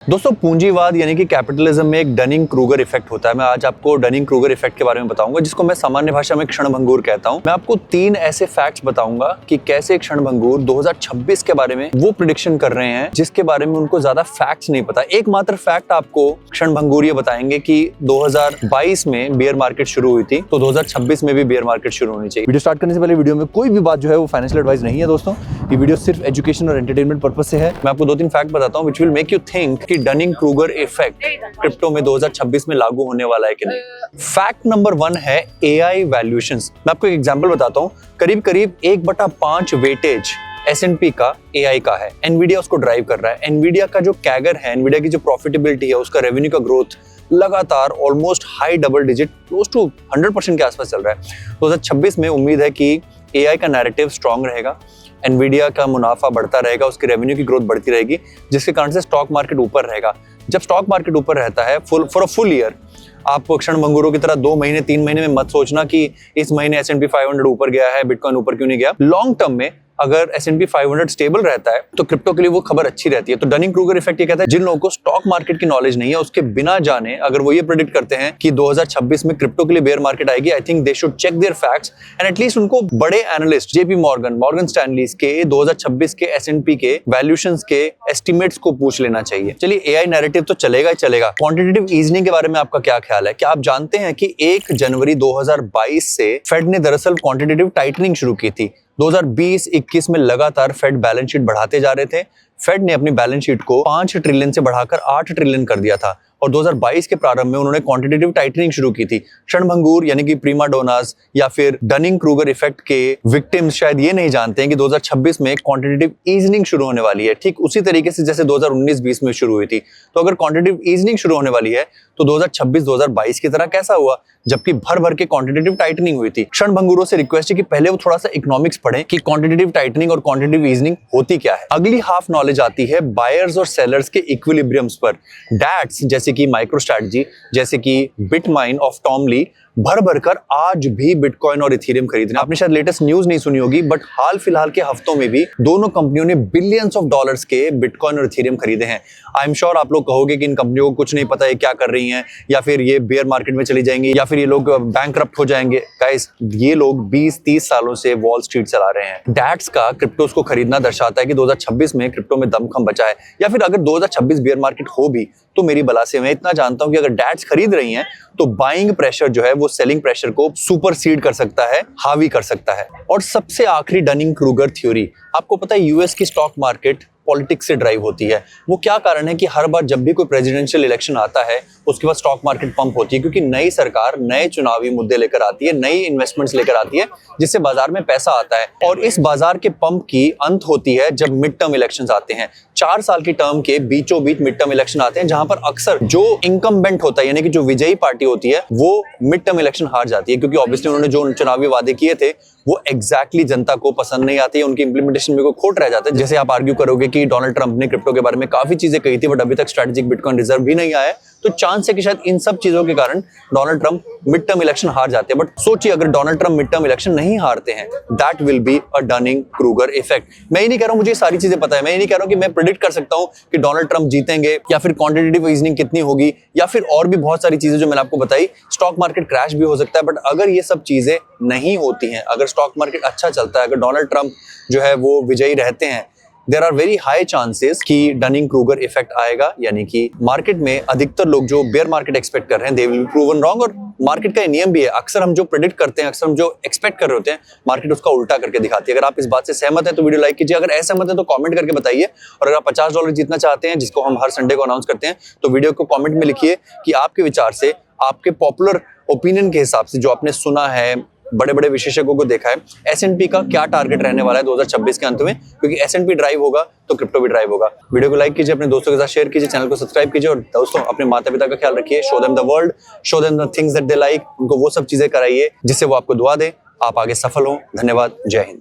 दोस्तों पूंजीवाद यानी कि कैपिटलिज्म में एक डनिंग क्रूगर इफेक्ट होता है। मैं आज आपको डनिंग क्रूगर इफेक्ट के बारे में बताऊंगा, जिसको मैं सामान्य भाषा में क्षणभंगुर कहता हूं। मैं आपको 3 ऐसे फैक्ट्स बताऊंगा कि कैसे क्षणभंगुर 2026 के बारे में वो प्रेडिक्शन कर रहे हैं जिसके बारे में उनको ज्यादा फैक्ट्स नहीं पता। एकमात्र फैक्ट आपको क्षणभंगुर ये बताएंगे कि 2022 में बेयर मार्केट शुरू हुई थी, तो 2026 में भी बेयर मार्केट शुरू होनी चाहिए। वीडियो स्टार्ट करने से पहले वीडियो में कोई भी बात जो है वो फाइनेंशियल एडवाइस नहीं है दोस्तों। ये वीडियो सिर्फ एजुकेशन और एंटरटेनमेंट पर्पस से है। मैं आपको 2-3 फैक्ट बताता हूँ which will make you think कि डनिंग क्रूगर इफेक्ट क्रिप्टो में 2026 में लागू होने वाला है कि नहीं। फैक्ट नंबर 1 है एआई वैल्यूएशंस। मैं आपको एक एग्जांपल बताता हूँ। करीब 1/5 वेटेज S&P का AI का है। एनवीडिया उसको ड्राइव कर रहा है। एनवीडिया का जो कैगर है, एनवीडिया की जो प्रॉफिटेबिलिटी है, उसका रेवेन्यू का ग्रोथ लगातार almost high double digit close to 100% के आसपास चल रहा है। 2026 में उम्मीद है कि AI का नैरेटिव स्ट्रांग रहेगा, एनवीडिया का मुनाफा बढ़ता रहेगा, उसके रेवेन्यू की ग्रोथ बढ़ती रहेगी, जिसके कारण से स्टॉक मार्केट ऊपर रहेगा। जब स्टॉक मार्केट ऊपर रहता है फॉर अ फुल ईयर, आप क्षणभंगुरों की तरह 2 महीने 3 महीने में मत सोचना कि इस महीने S&P 500 ऊपर गया है, बिटकॉइन ऊपर क्यों नहीं गया। लॉन्ग टर्म में अगर S&P 500 स्टेबल रहता है तो क्रिप्टो के लिए वो खबर अच्छी रहती है। तो डनिंग क्रूगर इफेक्ट ये कहता है जिन लोगों को स्टॉक मार्केट की नॉलेज नहीं है, उसके बिना जाने अगर वो ये प्रेडिक्ट करते हैं कि 2026 में क्रिप्टो के लिए बेयर मार्केट आएगी, I think they should check their facts and at least उनको बड़े एनालिस्ट JP मॉर्गन स्टैनली के 2026 के S&P के वैल्यूएशंस के एस्टिमेट्स को पूछ लेना चाहिए। चलिए AI नैरेटिव तो चलेगा ही चलेगा। क्वांटिटेटिव ईजनिंग के बारे में आपका क्या ख्याल है? क्या आप जानते हैं कि 1 जनवरी 2022 से फेड ने दरअसल क्वांटिटेटिव टाइटनिंग शुरू की थी। 2020-21 में लगातार फेड बैलेंस शीट बढ़ाते जा रहे थे। फेड ने अपनी बैलेंस शीट को 5 ट्रिलियन से बढ़ाकर 8 ट्रिलियन कर दिया था और 2022 के प्रारंभ में उन्होंने क्वांटिटेटिव टाइटनिंग शुरू की थी। क्षणभंगुर यानी कि प्रीमा डोनास या फिर डनिंग क्रूगर इफेक्ट के विक्टिम्स शायद ये नहीं जानते हैं कि 2026 में क्वांटिटेटिव ईजनिंग शुरू होने वाली है, ठीक उसी तरीके से जैसे 2019-20 में शुरू हुई थी। तो अगर क्वांटिटेटिव ईजनिंग शुरू होने वाली है तो 2026-2022 की तरह कैसा हुआ जबकि भर के क्वांटिटेटिव टाइटनिंग हुई थी। क्षणभंगुरों से रिक्वेस्ट है कि पहले वो थोड़ा सा इकोनॉमिक्स पढ़ें कि क्वांटिटेटिव टाइटनिंग और क्वांटिटेटिव ईजनिंग होती क्या है। अगली हाफ नॉलेज आती है बायर्स और सेलर्स के इक्विलिब्रियम्स पर। डैट्स जैसे कि माइक्रोस्ट्रैटेजी, जैसे कि बिटमाइन ऑफ टॉम ली भर कर आज भी बिटकॉइन और इथेरियम खरीद रहे हैं। आपने शायद लेटेस्ट न्यूज नहीं सुनी होगी, बट हाल फिलहाल के हफ्तों में भी दोनों कंपनियों ने बिलियंस ऑफ डॉलर्स के बिटकॉइन और इथेरियम खरीदे हैं। आई एम श्योर आप लोग कहोगे कि इन कंपनियों को कुछ नहीं पता है क्या कर रही हैं, या फिर ये बेयर मार्केट में चली जाएंगी, या फिर ये लोग बैंकरप्ट हो जाएंगे। गाइस, ये लोग 20-30 सालों से वॉल स्ट्रीट चला रहे हैं। डैट्स का क्रिप्टोस को खरीदना दर्शाता है कि 2026 में क्रिप्टो में दमखम बचा है, या फिर अगर 2026 बेयर मार्केट हो भी तो मेरी बला से। मैं इतना जानता हूं कि अगर डैट्स खरीद रही हैं तो बाइंग प्रेशर जो है वो सेलिंग प्रेशर को सुपरसीड कर सकता है, हावी कर सकता है। और सबसे आखिरी डनिंग क्रूगर थ्योरी, आपको पता है यूएस की स्टॉक मार्केट पॉलिटिक्स से ड्राइव होती है। वो क्या कारण है कि हर बार जब भी कोई प्रेसिडेंशियल इलेक्शन आता है उसके बाद स्टॉक मार्केट पंप होती है, क्योंकि नई सरकार नए चुनावी मुद्दे लेकर आती है, नई इन्वेस्टमेंट्स लेकर आती है, जिससे बाजार में पैसा आता है। और इस बाजार के पंप की अंत होती है जब मिड टर्म इलेक्शंस आते हैं। 4 साल की टर्म के बीचों बीच मिड टर्म इलेक्शन आते हैं, जहां पर अक्सर जो इनकम्बेंट होता है यानी कि जो विजयी पार्टी होती है वो मिड टर्म इलेक्शन हार जाती है, क्योंकि ऑब्वियसली उन्होंने जो चुनावी वादे किए थे वो एग्जैक्टली जनता को पसंद नहीं आती है, उनकी इंप्लीमेंटेशन में कोई खोट रह जाता है। जैसे आप आर्ग्यू करोगे कि डोनाल्ड ट्रंप ने क्रिप्टो के बारे में काफी चीजें कही थी, बट अभी तक स्ट्रेटेजिक बिटकॉइन रिजर्व भी नहीं आया, तो चांस है कि शायद इन सब चीजों के कारण Donald Trump mid term election हार जाते हैं। बट सोचिए अगर Donald Trump mid term election नहीं हारते हैं, that will be a Dunning Kruger effect. मैं ये नहीं कह रहा हूं मुझे सारी चीजें पता है, मैं ये नहीं कह रहा हूं कि मैं प्रेडिक्ट कर सकता हूं कि डोनाल्ड ट्रंप जीतेंगे, या फिर क्वांटिटेटिव ईजनिंग कितनी होगी, या फिर और भी बहुत सारी चीजें जो मैंने आपको बताई। स्टॉक मार्केट क्रैश भी हो सकता है, बट अगर ये सब चीजें नहीं होती हैं, अगर स्टॉक मार्केट अच्छा चलता है, अगर डोनाल्ड ट्रंप जो है वो विजयी रहते हैं, there are very high chances कि डनिंग क्रूगर इफेक्ट आएगा, यानी कि मार्केट में अधिकतर लोग जो बेयर मार्केट एक्सपेक्ट कर रहे हैं they will be proven wrong. और मार्केट का नियम भी है, अक्सर हम जो प्रेडिक्ट करते हैं, अक्सर हम जो एक्सपेक्ट कर रहे होते हैं, मार्केट उसका उल्टा करके दिखाती है। अगर आप इस बात से सहमत हैं तो वीडियो लाइक कीजिए, अगर असहमत हैं तो कमेंट करके बताइए। और अगर आप $50 जीतना चाहते हैं, जिसको हम हर संडे को अनाउंस करते हैं, तो वीडियो को कमेंट में लिखिए कि आपके विचार से, आपके पॉपुलर ओपिनियन के हिसाब से, जो आपने सुना है, बड़े बड़े विशेषज्ञों को देखा है, S&P का क्या टारगेट रहने वाला है 2026 के अंत में, क्योंकि S&P ड्राइव होगा तो क्रिप्टो भी ड्राइव होगा। वीडियो को लाइक कीजिए, अपने दोस्तों के साथ शेयर कीजिए, चैनल को सब्सक्राइब कीजिए, और दोस्तों अपने माता पिता का ख्याल रखिए। Show them the world, show them the things that they like. उनको वो सब चीजें कराइए जिससे वो आपको दुआ दे, आप आगे सफल हो। धन्यवाद, जय हिंद।